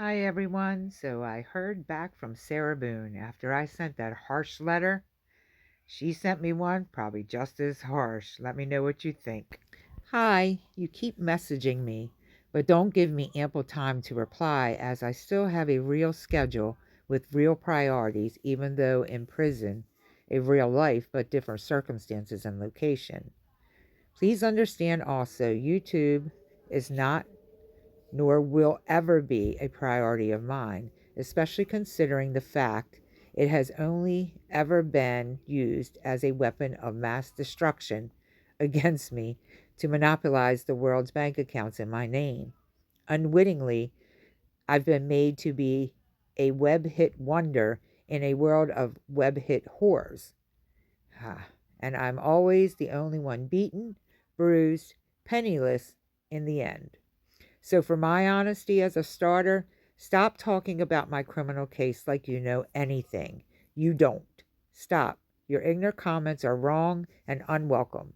Hi everyone. So I heard back from Sarah Boone after I sent that harsh letter. She sent me one, probably just as harsh. Let me know what you think. Hi, you keep messaging me, but don't give me ample time to reply as I still have a real schedule with real priorities, even though in prison, a real life but different circumstances and location. Please understand also, YouTube is not nor will ever be a priority of mine, especially considering the fact it has only ever been used as a weapon of mass destruction against me to monopolize the world's bank accounts in my name. Unwittingly, I've been made to be a web hit wonder in a world of web hit whores. And I'm always the only one beaten, bruised, penniless in the end. So, for my honesty as a starter, stop talking about my criminal case like you know anything. You don't. Stop. Your ignorant comments are wrong and unwelcome,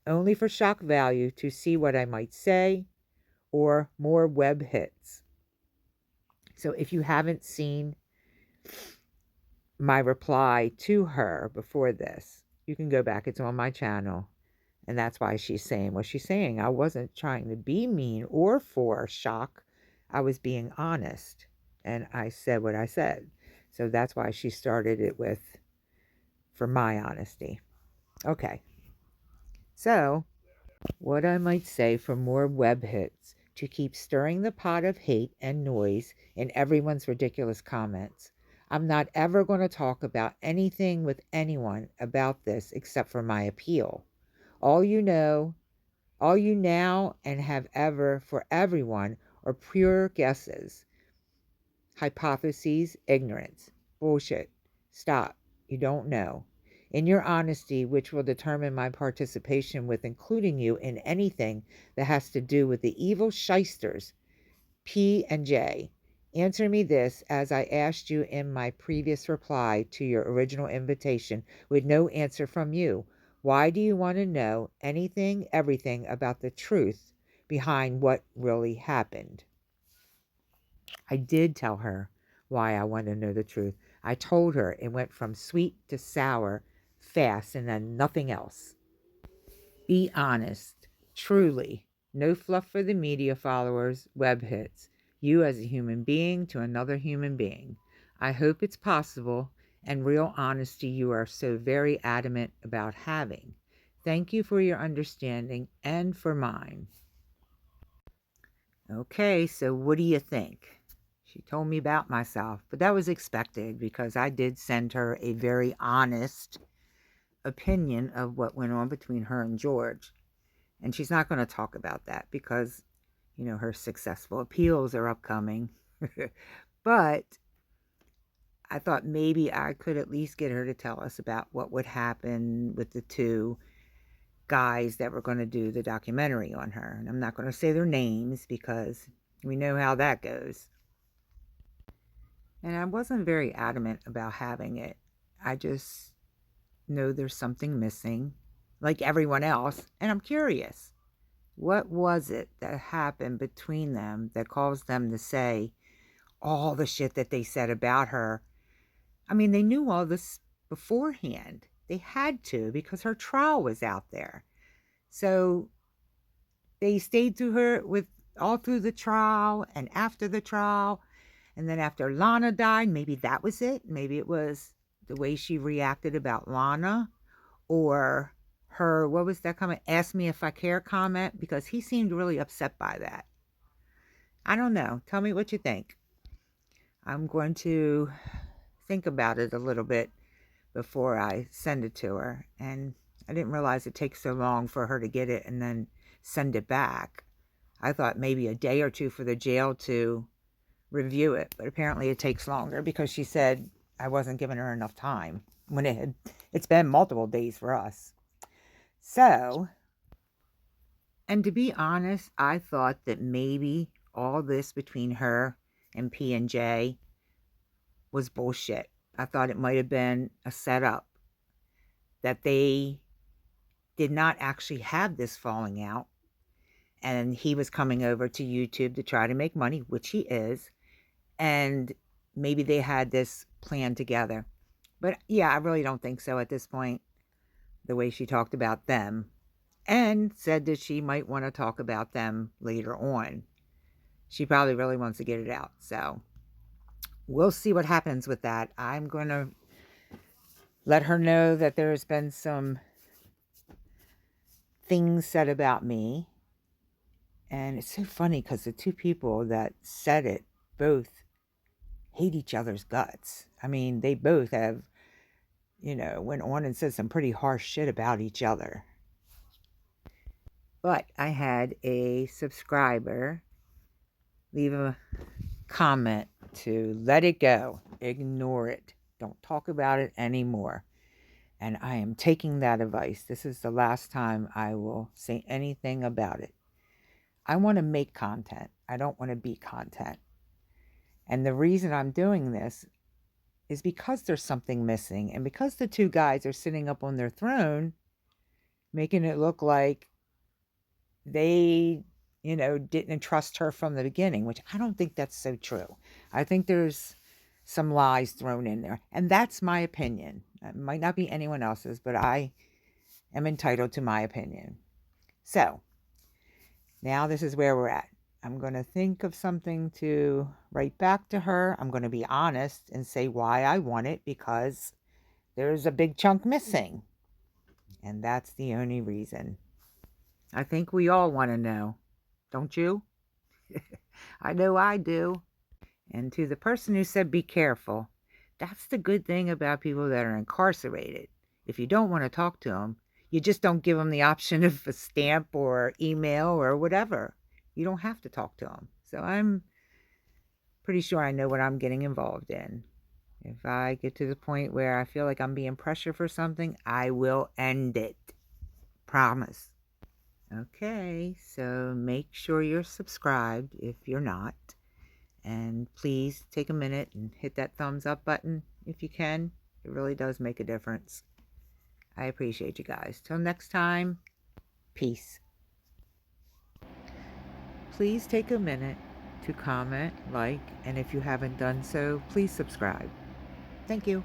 only for shock value to see what I might say or more web hits. So, if you haven't seen my reply to her before this, you can go back. It's on my channel. And that's why she's saying what she's saying. I wasn't trying to be mean or for shock. I was being honest. And I said what I said. So that's why she started it with, for my honesty. Okay. So, what I might say for more web hits to keep stirring the pot of hate and noise in everyone's ridiculous comments. I'm not ever going to talk about anything with anyone about this except for my appeal. All you know All you now and have ever for everyone are pure guesses, hypotheses, ignorance. Bullshit. Stop. You don't know. In your honesty, which will determine my participation with including you in anything that has to do with the evil shysters, P and J. Answer me this as I asked you in my previous reply to your original invitation with no answer from you. Why do you want to know anything, everything about the truth behind what really happened? I did tell her why I wanted to know the truth. I told her it went from sweet to sour fast and then nothing else. Be honest, truly. No fluff for the media followers, web hits. You as a human being to another human being. I hope it's possible and real honesty you are so very adamant about having. Thank you for your understanding and for mine. Okay, so what do you think? She told me about myself, but that was expected because I did send her a very honest opinion of what went on between her and George. And she's not going to talk about that because, her successful appeals are upcoming. But I thought maybe I could at least get her to tell us about what would happen with the two guys that were going to do the documentary on her. And I'm not going to say their names because we know how that goes. And I wasn't very adamant about having it. I just know there's something missing, like everyone else, and I'm curious. What was it that happened between them that caused them to say all the shit that they said about her? I mean, they knew all this beforehand. They had to because her trial was out there. So they stayed to her with all through the trial and after the trial. And then after Lana died, maybe that was it. Maybe it was the way she reacted about Lana or her, what was that comment? Ask me if I care comment, because he seemed really upset by that. I don't know. Tell me what you think. I'm going to think about it a little bit before I send it to her. And I didn't realize it takes so long for her to get it and then send it back. I thought maybe a day or two for the jail to review it, but apparently it takes longer because she said I wasn't giving her enough time when it's been multiple days for us. So, and to be honest, I thought that maybe all this between her and P and J was bullshit. I thought it might have been a setup, that they did not actually have this falling out, and he was coming over to YouTube to try to make money, which he is, and maybe they had this plan together. But yeah, I really don't think so at this point, the way she talked about them and said that she might want to talk about them later on. She probably really wants to get it out. So we'll see what happens with that. I'm going to let her know that there's been some things said about me. And it's so funny because the two people that said it both hate each other's guts. I mean, they both have, went on and said some pretty harsh shit about each other. But I had a subscriber leave a comment to let it go, ignore it, don't talk about it anymore. And I am taking that advice. This is the last time I will say anything about it. I want to make content. I don't want to be content. And the reason I'm doing this is because there's something missing. And because the two guys are sitting up on their throne, making it look like they, didn't trust her from the beginning, which I don't think that's so true. I think there's some lies thrown in there. And that's my opinion. It might not be anyone else's, but I am entitled to my opinion. So, now this is where we're at. I'm going to think of something to write back to her. I'm going to be honest and say why I want it, because there's a big chunk missing. And that's the only reason. I think we all want to know. Don't you? I know I do. And to the person who said be careful, that's the good thing about people that are incarcerated. If you don't want to talk to them, you just don't give them the option of a stamp or email or whatever. You don't have to talk to them. So I'm pretty sure I know what I'm getting involved in. If I get to the point where I feel like I'm being pressured for something, I will end it. Promise. Okay, so make sure you're subscribed if you're not. And please take a minute and hit that thumbs up button if you can. It really does make a difference. I appreciate you guys. Till next time, peace. Please take a minute to comment, like, and if you haven't done so, please subscribe. Thank you.